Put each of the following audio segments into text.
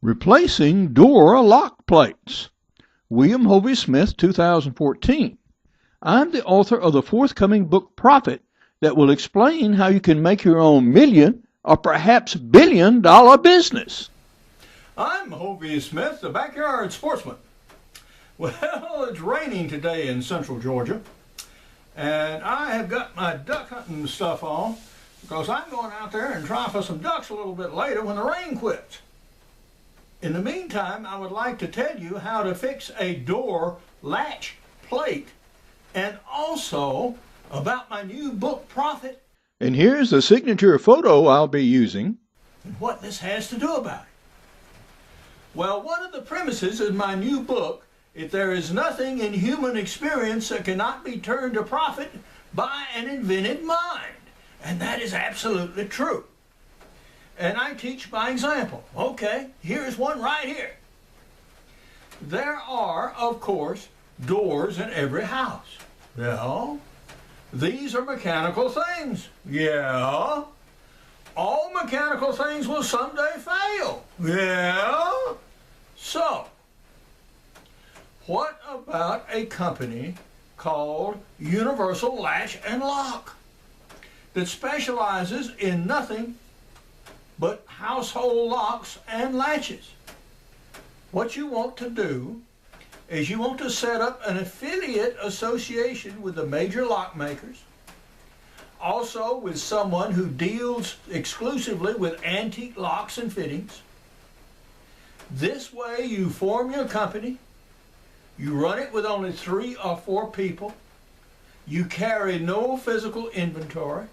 Replacing Door Lock Plates. William Hovey Smith, 2014. I'm the author of the forthcoming book Profit that will explain how you can make your own million or perhaps billion-dollar business. I'm Hovey Smith, the backyard sportsman. Well, it's raining today in central Georgia, and I have got my duck hunting stuff on because I'm going out there and try for some ducks a little bit later when the rain quits. In the meantime, I would like to tell you how to fix a door latch plate and also about my new book Profit. And here's the signature photo I'll be using. And what this has to do about it. Well, one of the premises in my new book is there is nothing in human experience that cannot be turned to profit by an invented mind. And that is absolutely true. And I teach by example. Okay, here's one right here. There are, of course, doors in every house. Yeah. These are mechanical things. Yeah. All mechanical things will someday fail. Yeah. So, what about a company called Universal Latch and Lock that specializes in nothing but household locks and latches? What you want to do is you want to set up an affiliate association with the major lock makers, also with someone who deals exclusively with antique locks and fittings. This way you form your company, you run it with only 3 or 4 people, you carry no physical inventory,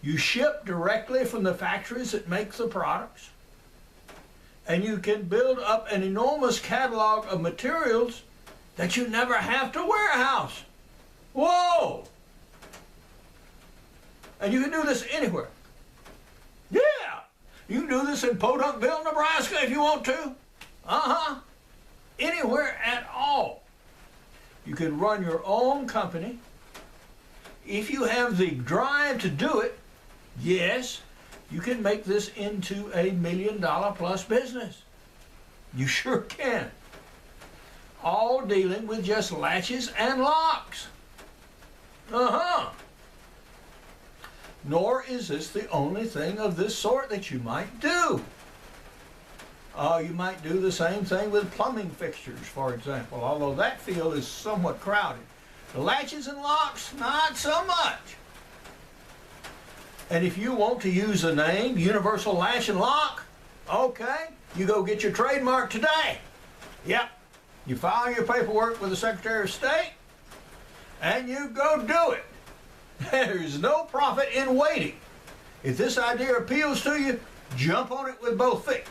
you ship directly from the factories that make the products, and you can build up an enormous catalog of materials that you never have to warehouse. Whoa! And you can do this anywhere. Yeah! You can do this in Podunkville, Nebraska if you want to. Anywhere at all. You can run your own company. If you have the drive to do it, yes, you can make this into a $1 million plus business. You sure can. All dealing with just latches and locks. Nor is this the only thing of this sort that you might do. You might do the same thing with plumbing fixtures, for example, although that field is somewhat crowded. The latches and locks, not so much. And if you want to use the name Universal Latch and Lock, okay, you go get your trademark today. Yep, you file your paperwork with the Secretary of State, and you go do it. There's no profit in waiting. If this idea appeals to you, jump on it with both feet.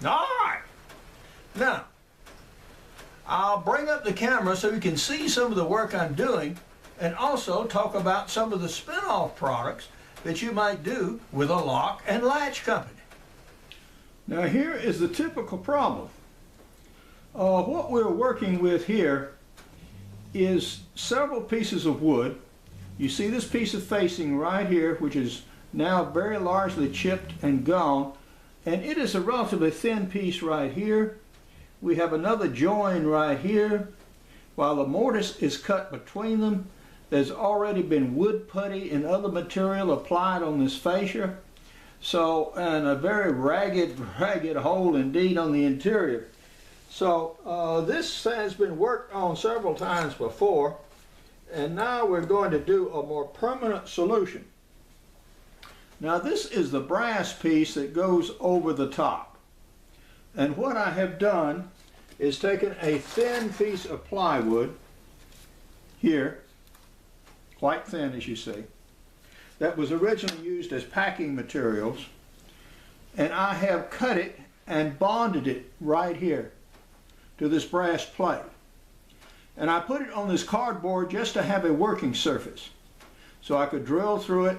All right. Now, I'll bring up the camera so you can see some of the work I'm doing and also talk about some of the spin-off products that you might do with a lock and latch company. Now here is the typical problem. What we're working with here is several pieces of wood. You see this piece of facing right here, which is now very largely chipped and gone, and it is a relatively thin piece right here. We have another join right here. While the mortise is cut between them, there's already been wood putty and other material applied on this fascia. So, and a very ragged hole indeed on the interior. So this has been worked on several times before, and now we're going to do a more permanent solution. Now this is the brass piece that goes over the top. And what I have done is taken a thin piece of plywood here, quite thin as you see, that was originally used as packing materials, and I have cut it and bonded it right here to this brass plate. And I put it on this cardboard just to have a working surface so I could drill through it,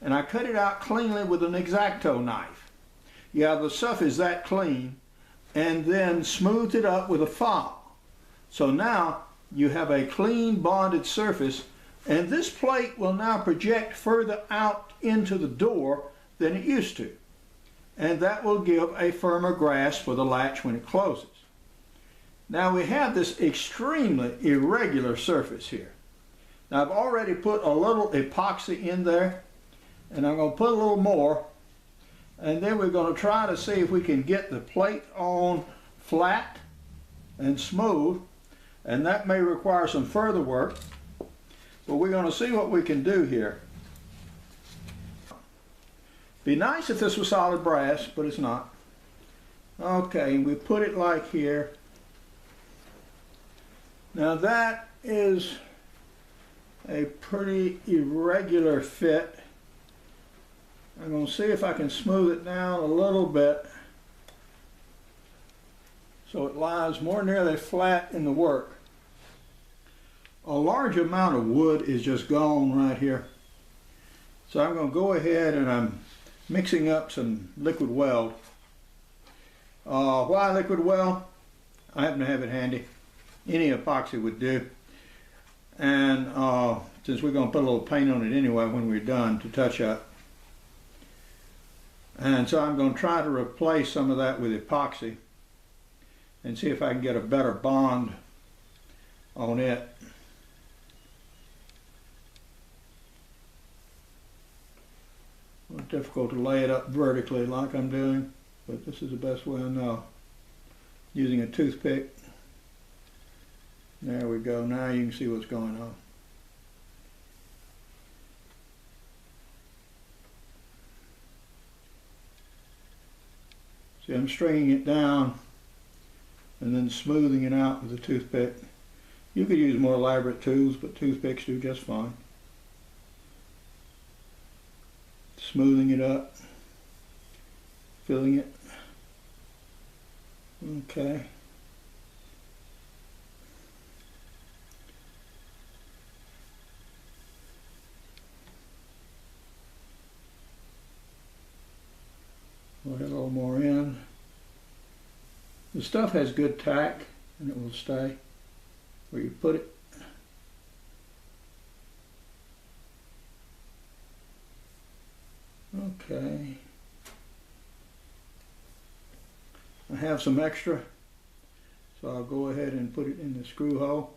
and I cut it out cleanly with an X-Acto knife. Yeah, the stuff is that clean, and then smoothed it up with a file. So now you have a clean bonded surface, and this plate will now project further out into the door than it used to. and that will give a firmer grasp for the latch when it closes. Now we have this extremely irregular surface here. Now I've already put a little epoxy in there, and I'm going to put a little more, and then we're going to try to see if we can get the plate on flat and smooth, and that may require some further work, but we're going to see what we can do here. Be nice if this was solid brass, but it's not. Okay, we put it like here. Now that is a pretty irregular fit. I'm going to see if I can smooth it down a little bit so it lies more nearly flat in the work. A large amount of wood is just gone right here. So I'm going to go ahead and I'm mixing up some liquid weld. Why liquid weld? I happen to have it handy. Any epoxy would do. And since we're going to put a little paint on it anyway when we're done to touch up. And so I'm going to try to replace some of that with epoxy and see if I can get a better bond on it. It's difficult to lay it up vertically like I'm doing, but this is the best way I know. Using a toothpick. There we go. Now you can see what's going on. See, I'm stringing it down and then smoothing it out with a toothpick. You could use more elaborate tools, but toothpicks do just fine. Smoothing it up, filling it. Okay. We'll add a little more in. The stuff has good tack and it will stay where you put it. Okay. I have some extra, so I'll go ahead and put it in the screw hole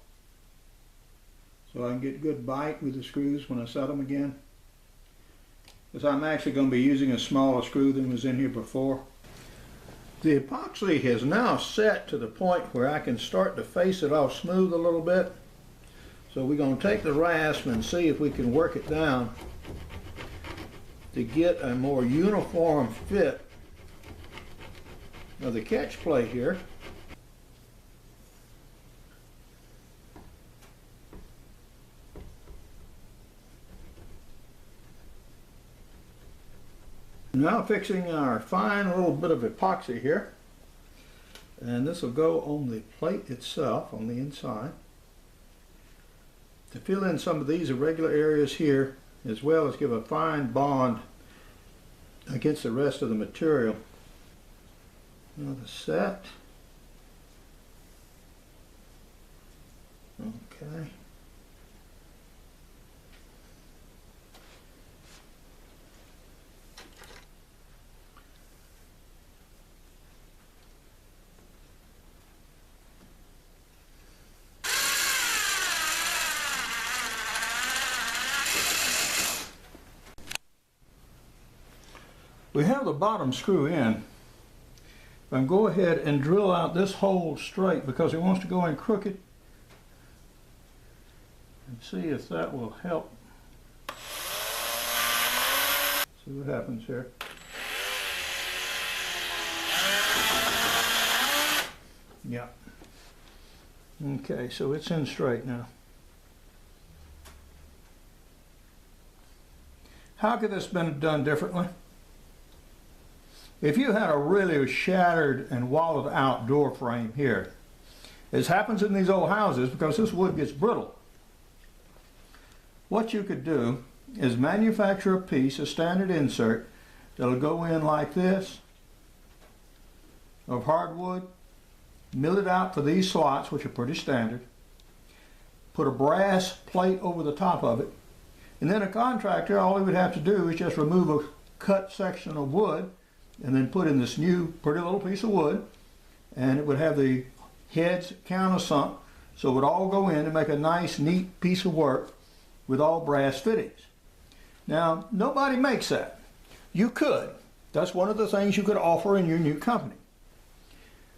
so I can get good bite with the screws when I set them again. Because I'm actually going to be using a smaller screw than was in here before. The epoxy has now set to the point where I can start to face it off smooth a little bit. So we're going to take the rasp and see if we can work it down to get a more uniform fit of the catch plate here. Now fixing our fine little bit of epoxy here, and this will go on the plate itself on the inside to fill in some of these irregular areas here, as well as give a fine bond against the rest of the material. Now the set. Okay. We have the bottom screw in. I'm go ahead and drill out this hole straight because it wants to go in crooked, and see if that will help. See what happens here. Yeah. Okay, so it's in straight now. How could this have been done differently? If you had a really shattered and wallowed out door frame here, as happens in these old houses because this wood gets brittle, what you could do is manufacture a piece, a standard insert, that'll go in like this of hardwood, mill it out for these slots, which are pretty standard, put a brass plate over the top of it, and then a contractor, all he would have to do is just remove a cut section of wood and then put in this new pretty little piece of wood, and it would have the heads countersunk, so it would all go in and make a nice, neat piece of work with all brass fittings. Now, nobody makes that. You could. That's one of the things you could offer in your new company.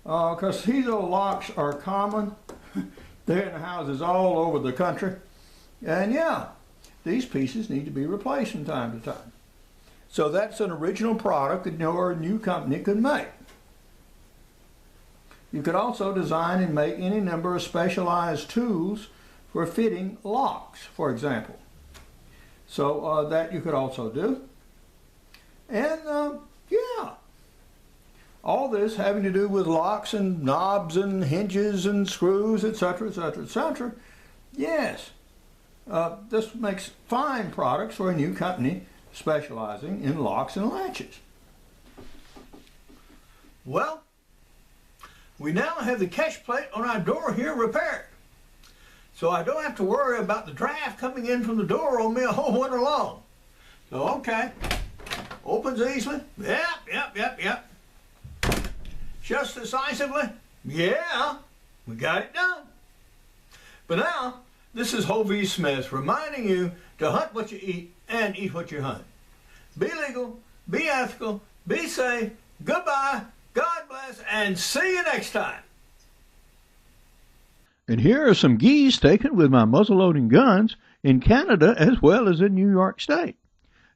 Because these old locks are common. They're in the houses all over the country. And yeah, these pieces need to be replaced from time to time. So that's an original product that your new company could make. You could also design and make any number of specialized tools for fitting locks, for example. So that you could also do. And yeah, all this having to do with locks and knobs and hinges and screws, etc., etc., etc. Yes, this makes fine products for a new company specializing in locks and latches. Well, we now have the catch plate on our door here repaired. So I don't have to worry about the draft coming in from the door on me a whole winter long. So okay, opens easily, yep. Just decisively, yeah, we got it done. But now, this is Hovey Smith reminding you to hunt what you eat and eat what you hunt. Be legal, be ethical, be safe, goodbye, God bless, and see you next time. And here are some geese taken with my muzzle-loading guns in Canada as well as in New York State.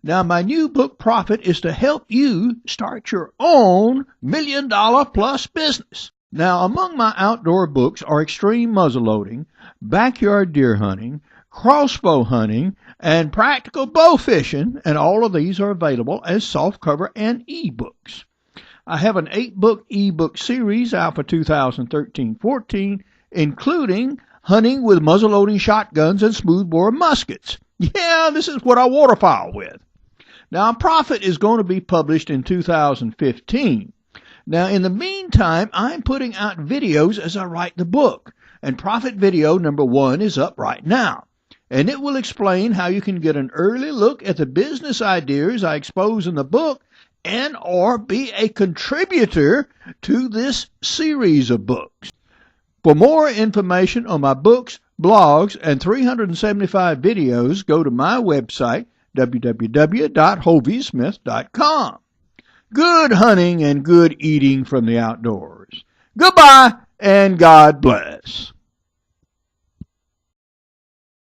Now, my new book, Profit, is to help you start your own million-dollar-plus business. Now, among my outdoor books are extreme muzzleloading, backyard deer hunting, crossbow hunting, and practical bow fishing, and all of these are available as softcover and e-books. I have an 8-book e-book series out for 2013-14, including hunting with muzzleloading shotguns and smoothbore muskets. Yeah, this is what I waterfowl with. Now, Profit is going to be published in 2015. Now, in the meantime, I'm putting out videos as I write the book, and Profit video number 1 is up right now. And it will explain how you can get an early look at the business ideas I expose in the book and or be a contributor to this series of books. For more information on my books, blogs, and 375 videos, go to my website, www.hoveysmith.com. Good hunting and good eating from the outdoors. Goodbye and God bless.